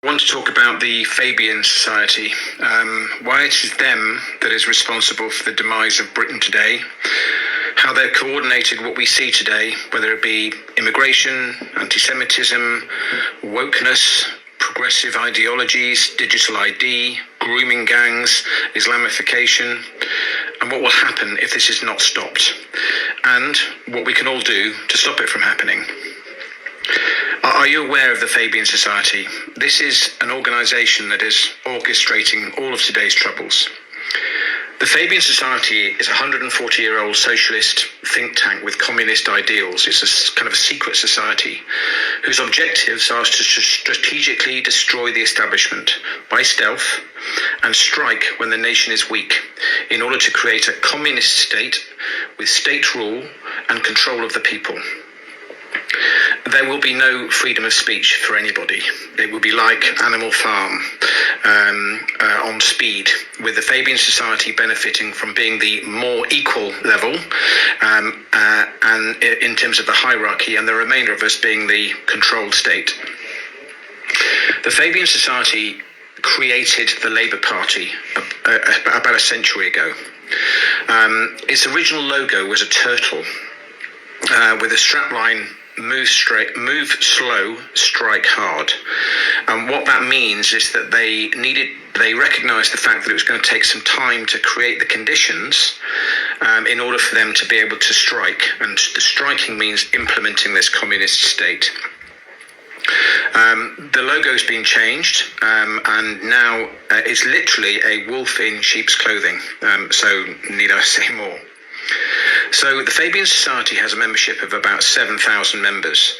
I want to talk about the Fabian Society, why it is them that is responsible for the demise of Britain today, how they've coordinated what we see today, whether it be immigration, anti-Semitism, wokeness, progressive ideologies, digital ID, grooming gangs, Islamification, and what will happen if this is not stopped, and what we can all do to stop it from happening. Are you aware of the Fabian Society? This is an organisation that is orchestrating all of today's troubles. The Fabian Society is a 140-year-old socialist think tank with communist ideals. It's a kind of a secret society whose objectives are to strategically destroy the establishment by stealth and strike when the nation is weak in order to create a communist state with state rule and control of the people. There will be no freedom of speech for anybody. It will be like Animal Farm on speed, with the Fabian Society benefiting from being the more equal level and in terms of the hierarchy, and the remainder of us being the controlled state. The Fabian Society created the Labour Party about a century ago. Its original logo was a turtle with a strapline: move slow, strike hard. And what that means is that they recognised the fact that it was going to take some time to create the conditions in order for them to be able to strike. And the striking means implementing this communist state. The logo's been changed, and now it's literally a wolf in sheep's clothing. So need I say more? So the Fabian Society has a membership of about 7,000 members,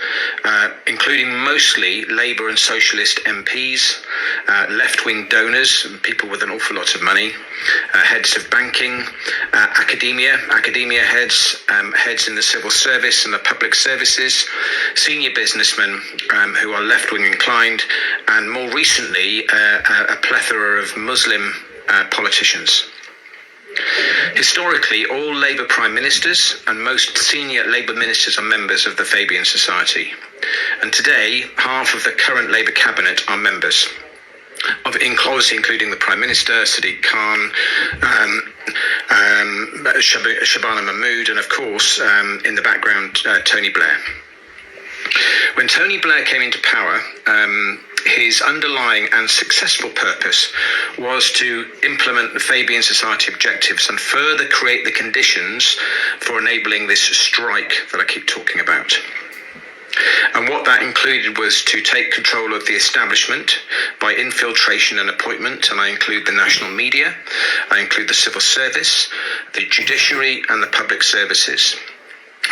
including mostly Labour and Socialist MPs, left-wing donors, people with an awful lot of money, heads of banking, academia heads, heads in the civil service and the public services, senior businessmen who are left-wing inclined, and more recently a plethora of Muslim politicians. Historically, all Labour Prime Ministers and most senior Labour ministers are members of the Fabian Society. And today, half of the current Labour cabinet are members, obviously including the Prime Minister, Sadiq Khan, Shabana Mahmood, and of course, in the background, Tony Blair. When Tony Blair came into power, his underlying and successful purpose was to implement the Fabian Society objectives and further create the conditions for enabling this strike that I keep talking about. And what that included was to take control of the establishment by infiltration and appointment, and I include the national media, I include the civil service, the judiciary, and the public services.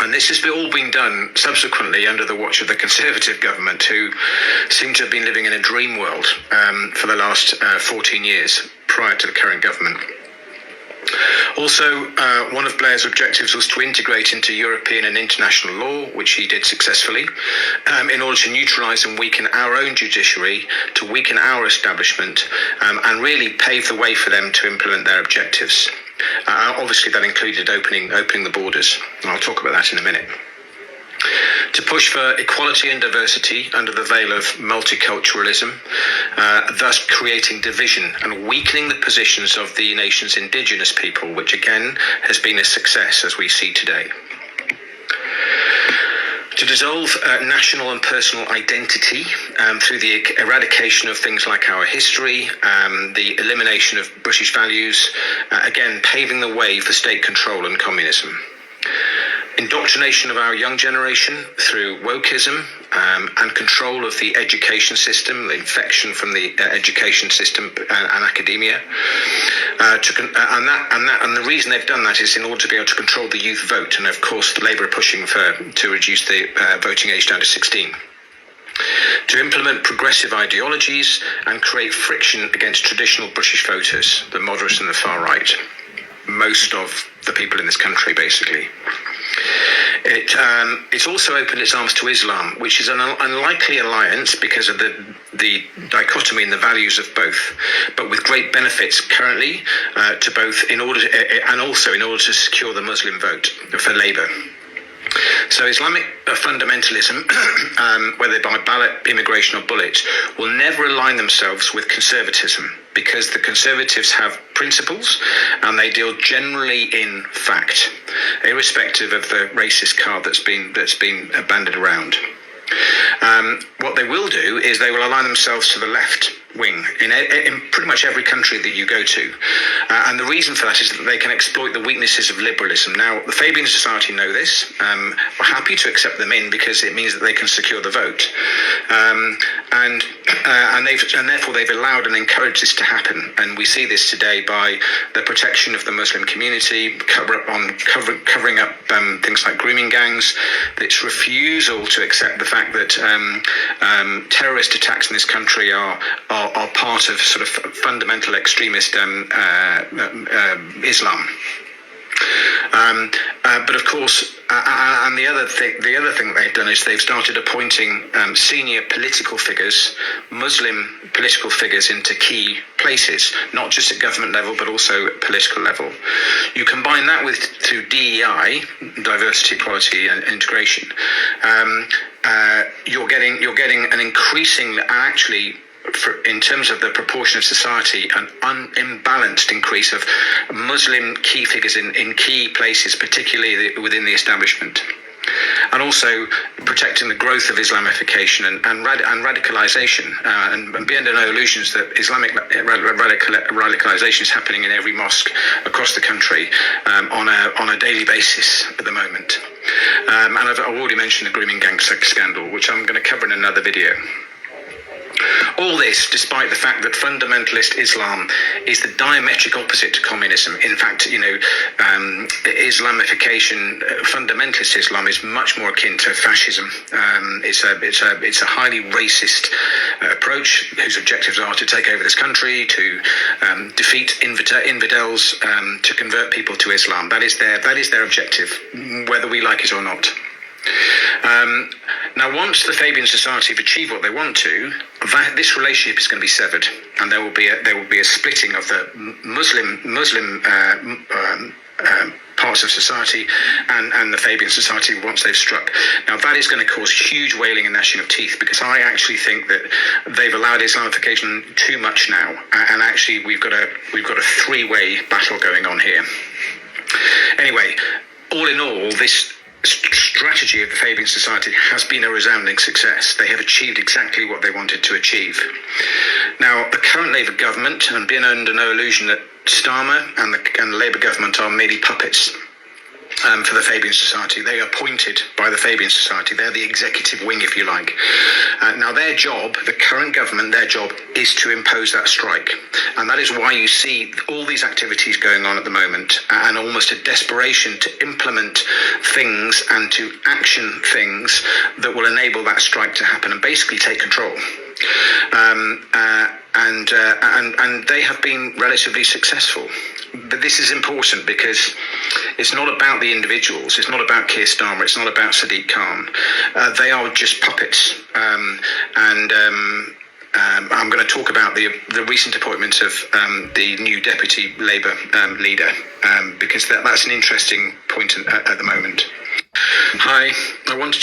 And this has all been done subsequently under the watch of the Conservative government, who seem to have been living in a dream world for the last 14 years prior to the current government. Also, one of Blair's objectives was to integrate into European and international law, which he did successfully, in order to neutralise and weaken our own judiciary, to weaken our establishment, and really pave the way for them to implement their objectives. Obviously, that included opening the borders, and I'll talk about that in a minute. To push for equality and diversity under the veil of multiculturalism, thus creating division and weakening the positions of the nation's indigenous people, which again has been a success as we see today. To dissolve national and personal identity through the eradication of things like our history, the elimination of British values, again paving the way for state control and communism. Indoctrination of our young generation through wokeism and control of the education system, the infection from the education system and academia. And the reason they've done that is in order to be able to control the youth vote. And of course, the Labour are pushing to reduce the voting age down to 16. To implement progressive ideologies and create friction against traditional British voters, the moderates and the far right. Most of the people in this country, basically. It's also opened its arms to Islam, which is an unlikely alliance because of the dichotomy in the values of both, but with great benefits currently to both in order to secure the Muslim vote for Labour. So Islamic fundamentalism, whether by ballot, immigration or bullet, will never align themselves with conservatism, because the conservatives have principles and they deal generally in fact, irrespective of the racist card that's been banded around. What they will do is they will align themselves to the left wing in pretty much every country that you go to, and the reason for that is that they can exploit the weaknesses of liberalism. Now, the Fabian Society know this. We're happy to accept them in because it means that they can secure the vote, and therefore they've allowed and encouraged this to happen. And we see this today by the protection of the Muslim community, covering up things like grooming gangs, its refusal to accept the fact that terrorist attacks in this country are part of sort of fundamental extremist Islam. But of course, and the other thing that they've done is they've started appointing senior political figures, Muslim political figures, into key places, not just at government level, but also at political level. You combine that with through DEI, diversity, equality, and integration. You're getting an increasing, actually, in terms of the proportion of society, an unimbalanced increase of Muslim key figures in key places, particularly within the establishment, and also protecting the growth of Islamification and radicalization. And be under no illusions that Islamic radicalization is happening in every mosque across the country on a daily basis at the moment. And I've already mentioned the grooming gang scandal, which I'm going to cover in another video. All this despite the fact that fundamentalist Islam is the diametric opposite to communism. In fact, Islamification, fundamentalist Islam, is much more akin to fascism. It's a highly racist approach whose objectives are to take over this country, to defeat infidels, to convert people to Islam. That is their objective, whether we like it or not. Now, once the Fabian Society have achieved what they want to, this relationship is going to be severed, and there will be a splitting of the Muslim parts of society and the Fabian Society once they've struck. Now, that is going to cause huge wailing and gnashing of teeth, because I actually think that they've allowed Islamification too much now, and actually we've got a three-way battle going on here. Anyway, all in all, this strategy of the Fabian Society has been a resounding success. They have achieved exactly what they wanted to achieve. Now, the current Labour government, and being under no illusion that Starmer and the Labour government are merely puppets for the Fabian Society. They are appointed by the Fabian Society. They're the executive wing, if you like. Now, their job, the current government, their job is to impose that strike. And that is why you see all these activities going on at the moment, and almost a desperation to implement things and to action things that will enable that strike to happen and basically take control. And they have been relatively successful. But this is important because it's not about the individuals. It's not about Keir Starmer. It's not about Sadiq Khan. They are just puppets. I'm going to talk about the recent appointment of the new deputy Labour leader, because that's an interesting point at the moment. Hi, I wanted